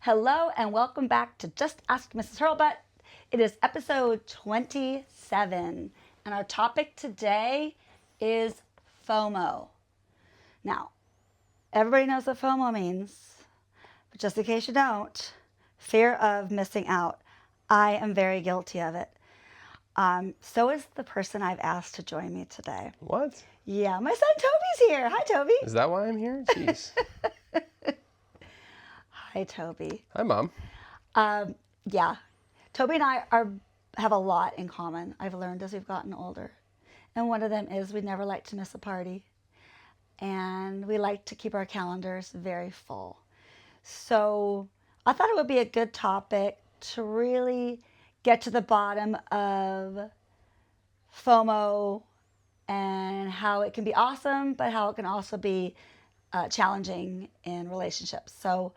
Hello and welcome back to Just Ask Mrs. Hurlbutt. It is episode 27 and our topic today is FOMO. Now, everybody knows what FOMO means, but just in case you don't, fear of missing out. I am very guilty of it. So is the person I've asked to join me today. What? Yeah, my son Toby's here. Hi, Toby. Is that why I'm here? Jeez. Hi, Toby. Hi, Mom. Yeah, Toby and I have a lot in common, I've learned as we've gotten older. And one of them is we never like to miss a party. And we like to keep our calendars very full. So I thought it would be a good topic to really get to the bottom of FOMO and how it can be awesome, but how it can also be challenging in relationships. So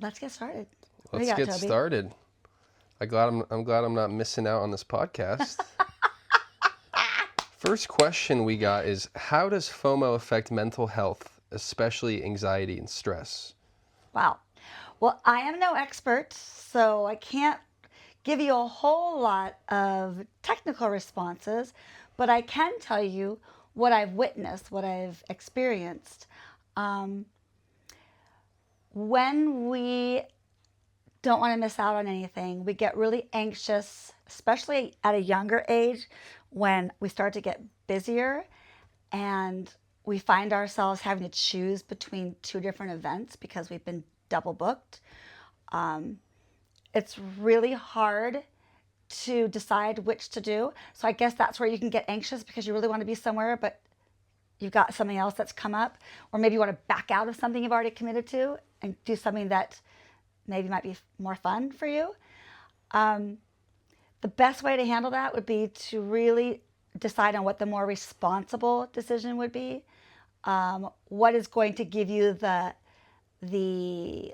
let's get started. Let's get started. I'm glad I'm not missing out on this podcast. First question we got is, how does FOMO affect mental health, especially anxiety and stress? Wow. Well, I am no expert, so I can't give you a whole lot of technical responses, but I can tell you what I've witnessed, what I've experienced. When we don't want to miss out on anything, we get really anxious, especially at a younger age when we start to get busier and we find ourselves having to choose between two different events because we've been double booked. It's really hard to decide which to do. So I guess that's where you can get anxious because you really want to be somewhere, but you've got something else that's come up, or maybe you want to back out of something you've already committed to and do something that maybe might be more fun for you. The best way to handle that would be to really decide on what the more responsible decision would be. What is going to give you in the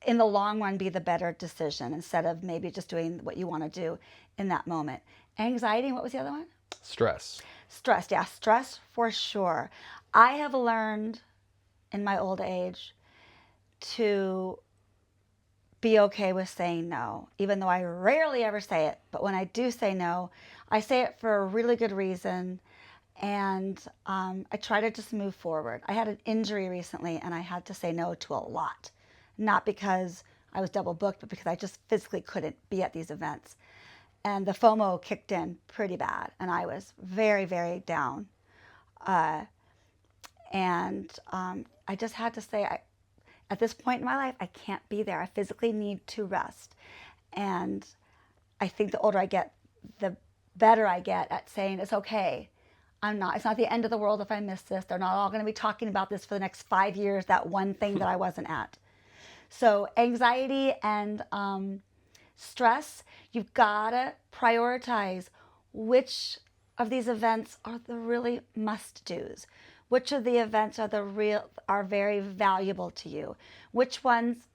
long run, be the better decision instead of maybe just doing what you want to do in that moment. Anxiety, what was the other one? Stress. Stress, yeah, stress for sure. I have learned in my old age to be okay with saying no, even though I rarely ever say it. But when I do say no, I say it for a really good reason. And I try to just move forward. I had an injury recently and I had to say no to a lot. Not because I was double booked, but because I just physically couldn't be at these events. And the FOMO kicked in pretty bad. And I was very, very down. I just had to say, at this point in my life, I can't be there. I physically need to rest. And I think the older I get, the better I get at saying it's okay. It's not the end of the world if I miss this. They're not all going to be talking about this for the next 5 years, that one thing that I wasn't at. So anxiety and stress, you've got to prioritize which of these events are the really must-dos. Which of the events are very valuable to you? Which ones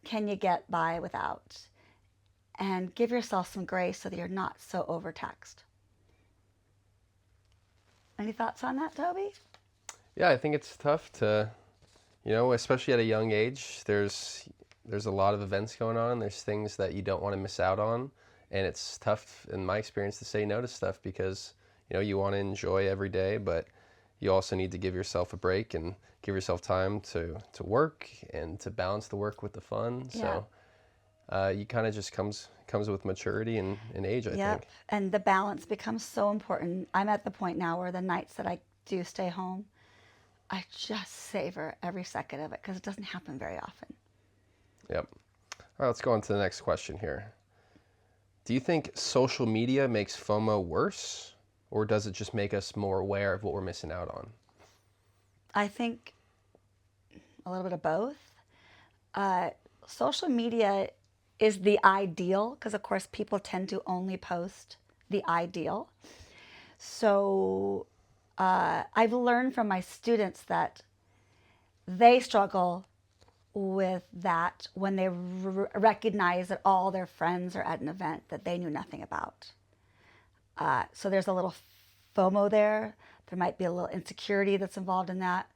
can you get by without? And give yourself some grace so that you're not so overtaxed. Any thoughts on that, Toby? Yeah, I think it's tough to, especially at a young age, there's a lot of events going on. There's things that you don't want to miss out on. And it's tough, in my experience, to say no to stuff because, you want to enjoy every day, but you also need to give yourself a break and give yourself time to work and to balance the work with the fun. Yeah. So you kind of just comes with maturity and age, I think. And the balance becomes so important. I'm at the point now where the nights that I do stay home, I just savor every second of it because it doesn't happen very often. Yep. All right, let's go on to the next question here. Do you think social media makes FOMO worse, or does it just make us more aware of what we're missing out on? I think a little bit of both. Social media is the ideal because, of course, people tend to only post the ideal. So I've learned from my students that they struggle with that when they recognize that all their friends are at an event that they knew nothing about. So there's a little FOMO there. There might be a little insecurity that's involved in that,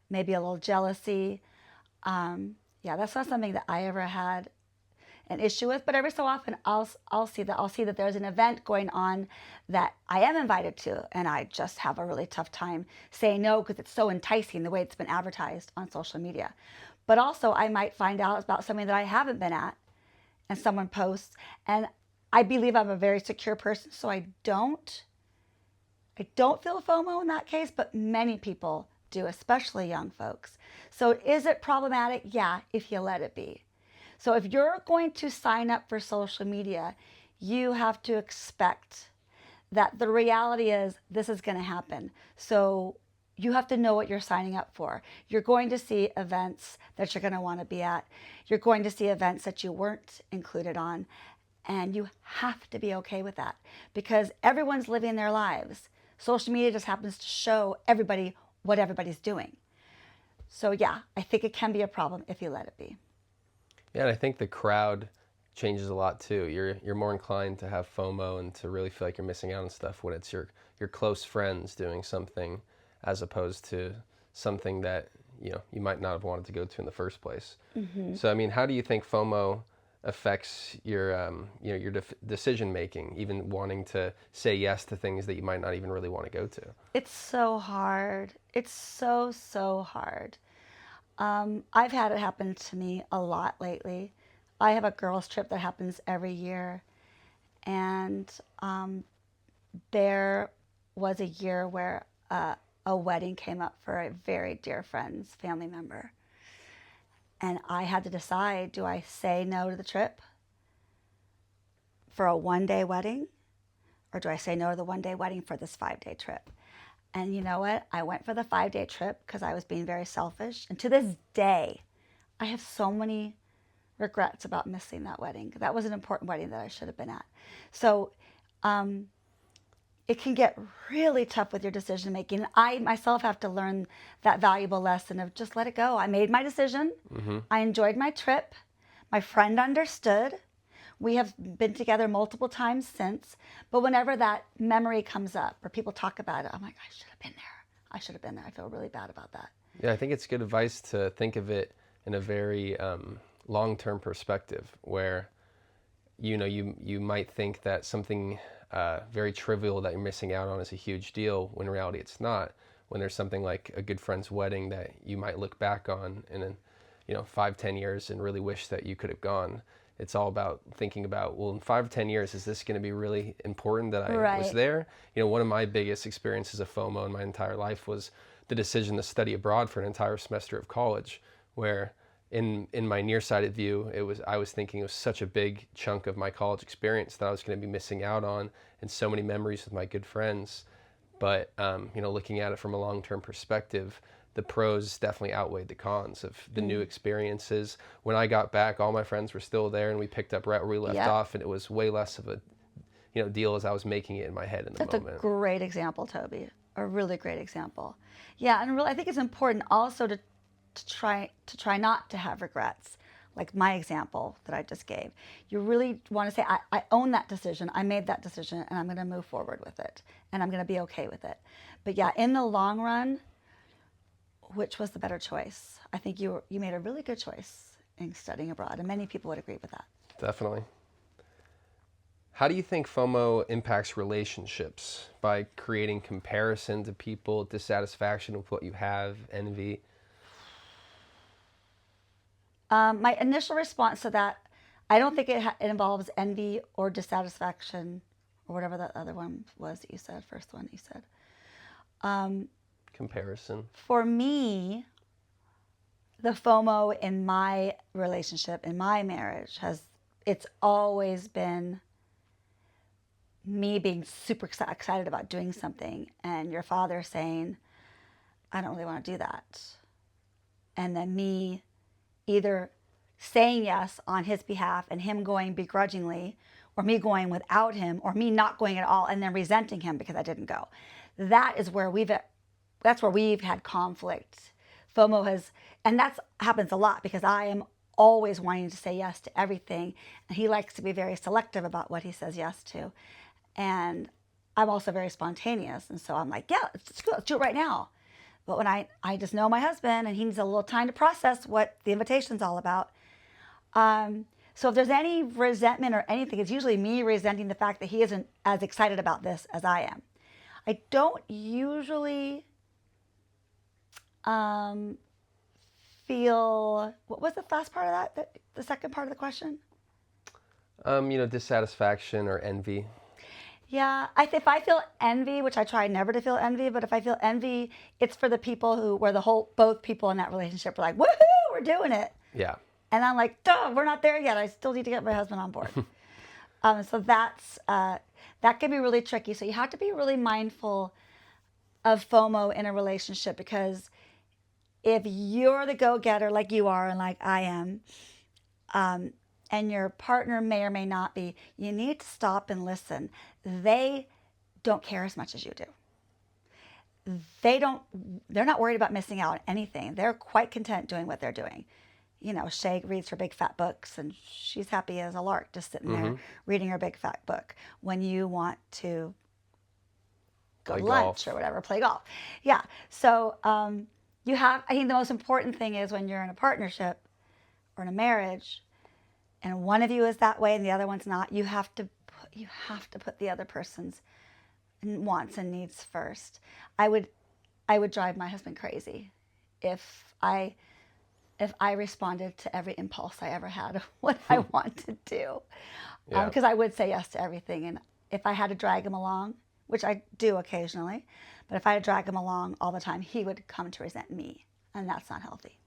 maybe a little jealousy. Yeah, that's not something that I ever had an issue with, but every so often I'll see that there's an event going on that I am invited to, and I just have a really tough time saying no because it's so enticing the way it's been advertised on social media. But also I might find out about something that I haven't been at and someone posts, and I believe I'm a very secure person, so I don't feel FOMO in that case, but many people do, especially young folks. So is it problematic? Yeah, if you let it be. So if you're going to sign up for social media, you have to expect that the reality is this is going to happen. So you have to know what you're signing up for. You're going to see events that you're going to want to be at. You're going to see events that you weren't included on. And you have to be okay with that because everyone's living their lives. Social media just happens to show everybody what everybody's doing. So yeah, I think it can be a problem if you let it be. Yeah, and I think the crowd changes a lot too. You're more inclined to have FOMO and to really feel like you're missing out on stuff when it's your close friends doing something as opposed to something that, you might not have wanted to go to in the first place. So I mean, how do you think FOMO affects your decision making, even wanting to say yes to things that you might not even really want to go to? It's so hard. It's so, so hard. I've had it happen to me a lot lately. I have a girls' trip that happens every year, and there was a year where a wedding came up for a very dear friend's family member. And I had to decide, do I say no to the trip for a 1-day wedding? Or do I say no to the 1-day wedding for this 5-day trip? And you know what? I went for the 5-day trip because I was being very selfish. And to this day, I have so many regrets about missing that wedding. That was an important wedding that I should have been at. So it can get really tough with your decision making. I myself have to learn that valuable lesson of just let it go. I made my decision. I enjoyed my trip. My friend understood. We have been together multiple times since, but whenever that memory comes up or people talk about it, I'm like, I should have been there. I should have been there. I feel really bad about that. Yeah, I think it's good advice to think of it in a very long-term perspective where, you might think that something very trivial that you're missing out on is a huge deal, when in reality it's not. When there's something like a good friend's wedding that you might look back on in 5-10 years and really wish that you could have gone. It's all about thinking about, well, in 5 or 10 years, is this going to be really important that I was there? One of my biggest experiences of FOMO in my entire life was the decision to study abroad for an entire semester of college, where in my nearsighted view, I was thinking it was such a big chunk of my college experience that I was going to be missing out on, and so many memories with my good friends. But looking at it from a long-term perspective, the pros definitely outweighed the cons of the new experiences. When I got back, all my friends were still there, and we picked up right where we left off, and it was way less of a deal as I was making it in my head in the moment. That's a great example, Toby. A really great example. Yeah, and really, I think it's important also to try not to have regrets. Like my example that I just gave. You really want to say, I own that decision. I made that decision, and I'm going to move forward with it, and I'm going to be okay with it. But yeah, in the long run, which was the better choice? I think you made a really good choice in studying abroad, and many people would agree with that. Definitely. How do you think FOMO impacts relationships by creating comparison to people, dissatisfaction with what you have, envy? My initial response to that, I don't think it involves envy or dissatisfaction or whatever that other one was that you said, first one you said. Comparison. For me, the FOMO in my relationship, in my marriage, it's always been me being super excited about doing something and your father saying, I don't really want to do that. And then me either saying yes on his behalf and him going begrudgingly, or me going without him, or me not going at all and then resenting him because I didn't go. That's where we've had conflict. FOMO and that happens a lot because I am always wanting to say yes to everything, and he likes to be very selective about what he says yes to. And I'm also very spontaneous, and so I'm like, yeah, let's do it right now. But when I just know my husband and he needs a little time to process what the invitation's all about. So if there's any resentment or anything, it's usually me resenting the fact that he isn't as excited about this as I am. I don't usually feel, what was the last part of that? The second part of the question? Dissatisfaction or envy. Yeah, if I feel envy, which I try never to feel envy, but if I feel envy, it's for the people where both people in that relationship are like, woohoo, we're doing it. Yeah. And I'm like, duh, we're not there yet. I still need to get my husband on board. So that can be really tricky. So you have to be really mindful of FOMO in a relationship, because if you're the go-getter like you are and like I am, and your partner may or may not be, you need to stop and listen. They don't care as much as you do. They're not worried about missing out on anything. They're quite content doing what they're doing. Shay reads her big fat books and she's happy as a lark just sitting there reading her big fat book. When you want to go to lunch or whatever, play golf. Yeah. So I think the most important thing is when you're in a partnership or in a marriage and one of you is that way and the other one's not, you have to put the other person's wants and needs first. I would drive my husband crazy if I responded to every impulse I ever had of what I want to do. Because I would say yes to everything. And if I had to drag him along, which I do occasionally, but if I had to drag him along all the time, he would come to resent me. And that's not healthy.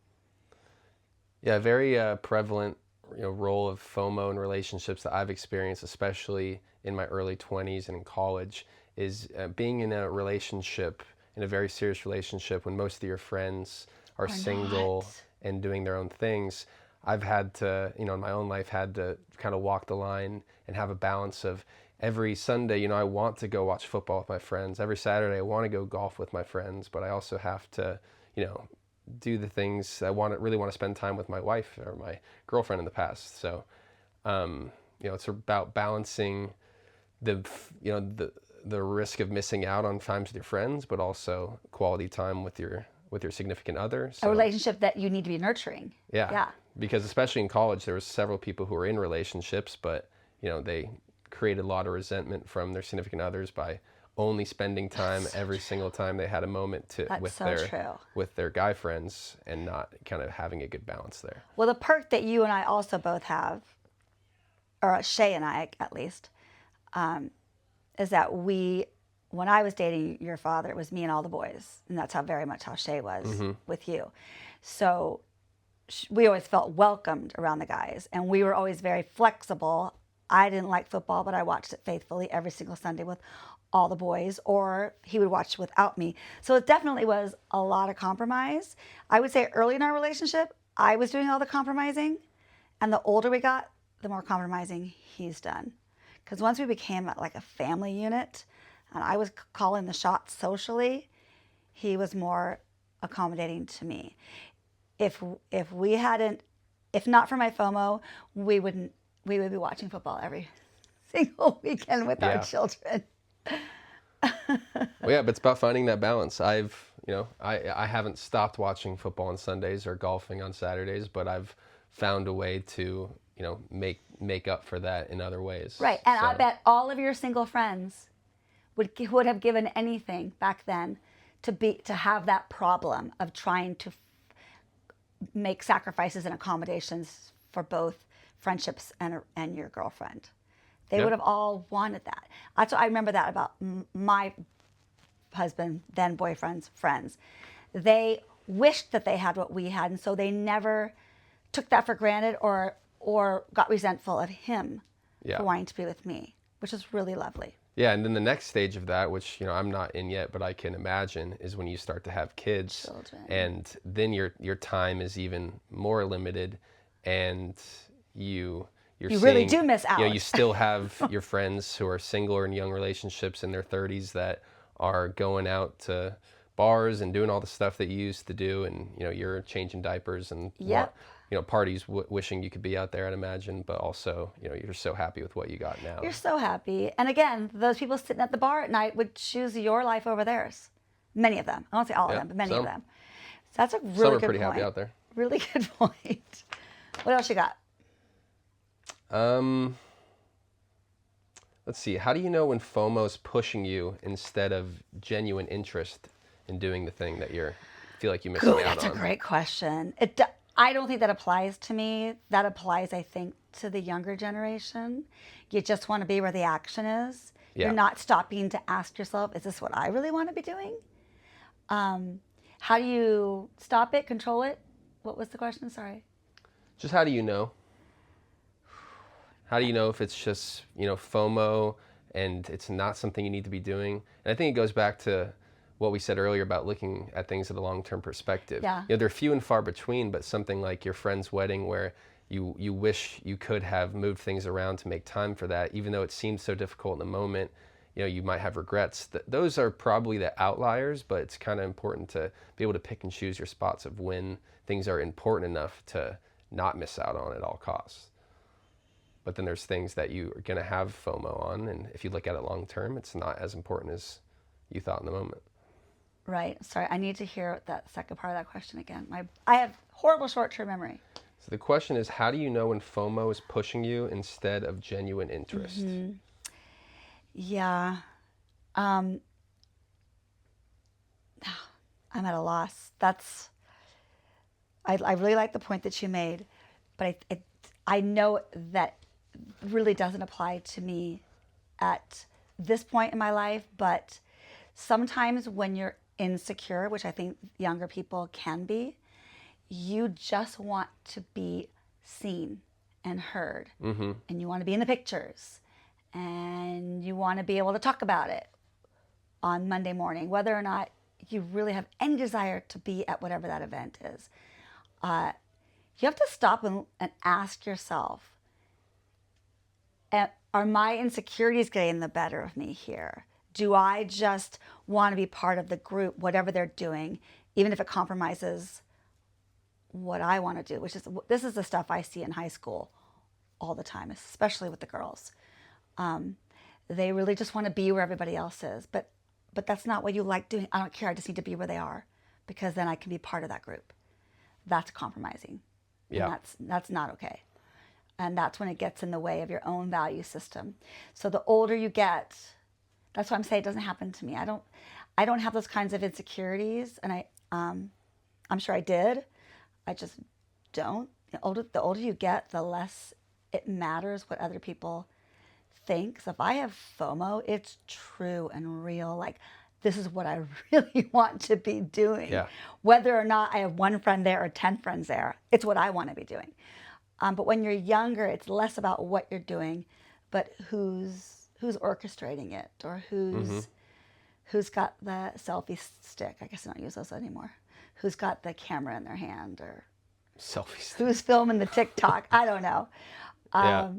Yeah, very prevalent role of FOMO in relationships that I've experienced, especially in my early 20s and in college, is being in a relationship, in a very serious relationship, when most of your friends are single and doing their own things. I've had to, in my own life, had to kind of walk the line and have a balance of every Sunday, I want to go watch football with my friends. Every Saturday, I want to go golf with my friends, but I also have to, do the things I really want to spend time with my wife or my girlfriend in the past. So, it's about balancing the risk of missing out on times with your friends, but also quality time with your significant other. So, a relationship that you need to be nurturing. Yeah. Because especially in college, there was several people who were in relationships, but they created a lot of resentment from their significant others by only spending time every single time they had a moment with their guy friends and not kind of having a good balance there. Well, the perk that you and I also both have, or Shay and I at least, is that when I was dating your father, it was me and all the boys. And that's very much how Shay was with you. So we always felt welcomed around the guys. And we were always very flexible. I didn't like football, but I watched it faithfully every single Sunday with all the boys, or he would watch without me. So it definitely was a lot of compromise. I would say early in our relationship, I was doing all the compromising. And the older we got, the more compromising he's done. Because once we became like a family unit, and I was calling the shots socially, he was more accommodating to me. If not for my FOMO, we would be watching football every single weekend with our children. Well, yeah, but it's about finding that balance. I haven't stopped watching football on Sundays or golfing on Saturdays, but I've found a way to, make up for that in other ways. Right, and I bet all of your single friends would have given anything back then to have that problem of trying to make sacrifices and accommodations for both friendships and your girlfriend. They would have all wanted that. That's what I remember that about my husband, then boyfriend's friends. They wished that they had what we had, and so they never took that for granted or got resentful of him for wanting to be with me, which is really lovely. Yeah, and then the next stage of that, which I'm not in yet, but I can imagine, is when you start to have kids, children. And then your time is even more limited, and you really do miss out. You still have your friends who are single or in young relationships in their 30s that are going out to bars and doing all the stuff that you used to do, and you're changing diapers and parties wishing you could be out there, I'd imagine, but also you're so happy with what you got now. You're so happy. And again, those people sitting at the bar at night would choose your life over theirs. Many of them. I won't say all of Yeah, them, but many of some. them. So that's a Some really are good pretty point. happy out there. Really good point. What else you got? Um, let's see. How do you know when FOMO's pushing you instead of genuine interest in doing the thing that you feel like you're missing Ooh, out that's a on? great question. I don't think that applies to me. That applies, I think, to the younger generation. You just want to be where the action is. You're Yeah. not stopping to ask yourself, is this what I really want to be doing? How do you stop it, control it? What was the question? Sorry. Just how do you know? How do you know if it's just, FOMO and it's not something you need to be doing? And I think it goes back to what we said earlier about looking at things at a long-term perspective. Yeah. They're few and far between, but something like your friend's wedding where you wish you could have moved things around to make time for that, even though it seems so difficult in the moment, you might have regrets. Those are probably the outliers, but it's kind of important to be able to pick and choose your spots of when things are important enough to not miss out on at all costs. But then there's things that you are going to have FOMO on, and if you look at it long term, it's not as important as you thought in the moment. Right. Sorry, I need to hear that second part of that question again. I have horrible short-term memory. So the question is, how do you know when FOMO is pushing you instead of genuine interest? Yeah. Um, I'm at a loss. I really like the point that you made, but I know that really doesn't apply to me at this point in my life, but sometimes when you're insecure, which I think younger people can be, you just want to be seen and heard. Mm-hmm. And you want to be in the pictures. And you want to be able to talk about it on Monday morning, whether or not you really have any desire to be at whatever that event is. You have to stop and ask yourself, are my insecurities getting the better of me here? Do I just want to be part of the group, whatever they're doing, even if it compromises what I want to do, this is the stuff I see in high school all the time, especially with the girls. They really just want to be where everybody else is, but that's not what you like doing. I don't care. I just need to be where they are because then I can be part of that group. That's compromising. Yeah. And that's not okay. And that's when it gets in the way of your own value system. So the older you get, that's why I'm saying it doesn't happen to me. I don't have those kinds of insecurities, and I'm sure I did. I just don't. The older you get, the less it matters what other people think. So if I have FOMO, it's true and real. Like, this is what I really want to be doing. Yeah. Whether or not I have one friend there or 10 friends there, it's what I want to be doing. But when you're younger, it's less about what you're doing, but who's orchestrating it, or who's got the selfie stick. I guess I don't use those anymore. Who's got the camera in their hand, or Selfies. who's filming the TikTok. I don't know. Yeah.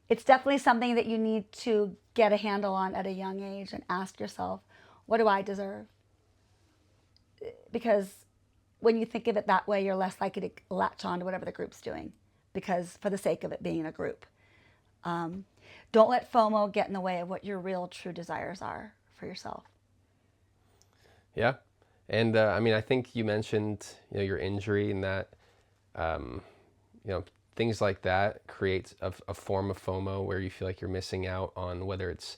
It's definitely something that you need to get a handle on at a young age and ask yourself, what do I deserve? Because when you think of it that way, you're less likely to latch on to whatever the group's doing, because for the sake of it being a group. Don't let FOMO get in the way of what your real true desires are for yourself. Yeah. And I think you mentioned, your injury, and that, things like that create a form of FOMO where you feel like you're missing out on whether it's,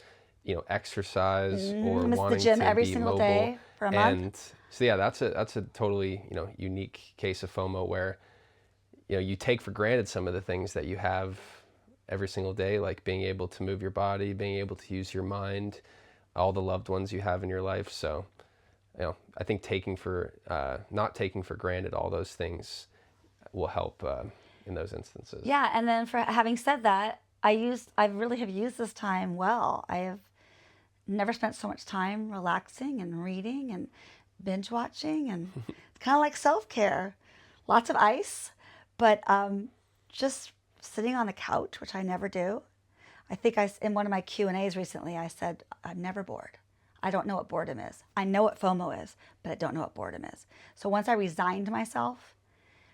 exercise or Miss wanting the gym to every be single mobile. day for a month. And so, yeah, that's a totally, unique case of FOMO where, you take for granted some of the things that you have every single day, like being able to move your body, being able to use your mind, all the loved ones you have in your life. So, I think not taking for granted all those things will help in those instances. Yeah, and then for having said that, I really have used this time well. I have never spent so much time relaxing and reading and binge watching, and it's kind of like self-care. Lots of ice, but just sitting on the couch, which I never do. I think in one of my Q&As recently, I said, I'm never bored. I don't know what boredom is. I know what FOMO is, but I don't know what boredom is. So once I resigned myself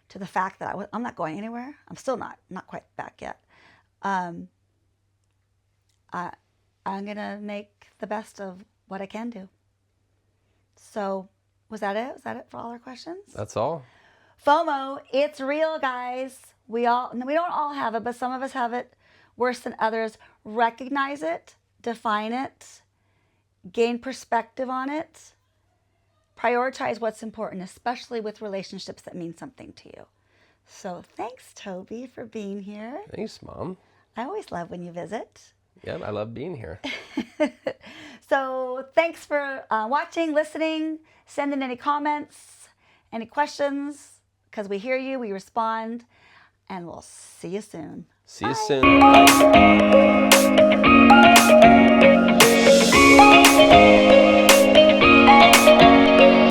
to the fact that I'm not going anywhere, I'm still not quite back yet. I'm going to make the best of what I can do. So was that it? Was that it for all our questions? That's all. FOMO, it's real, guys. We don't all have it, but some of us have it worse than others. Recognize it, define it, gain perspective on it, prioritize what's important, especially with relationships that mean something to you. So thanks, Toby, for being here. Thanks, Mom. I always love when you visit. Yeah, I love being here. So thanks for watching, listening, send in any comments, any questions, because we hear you, we respond, and we'll see you soon. See you Bye. soon. Bye.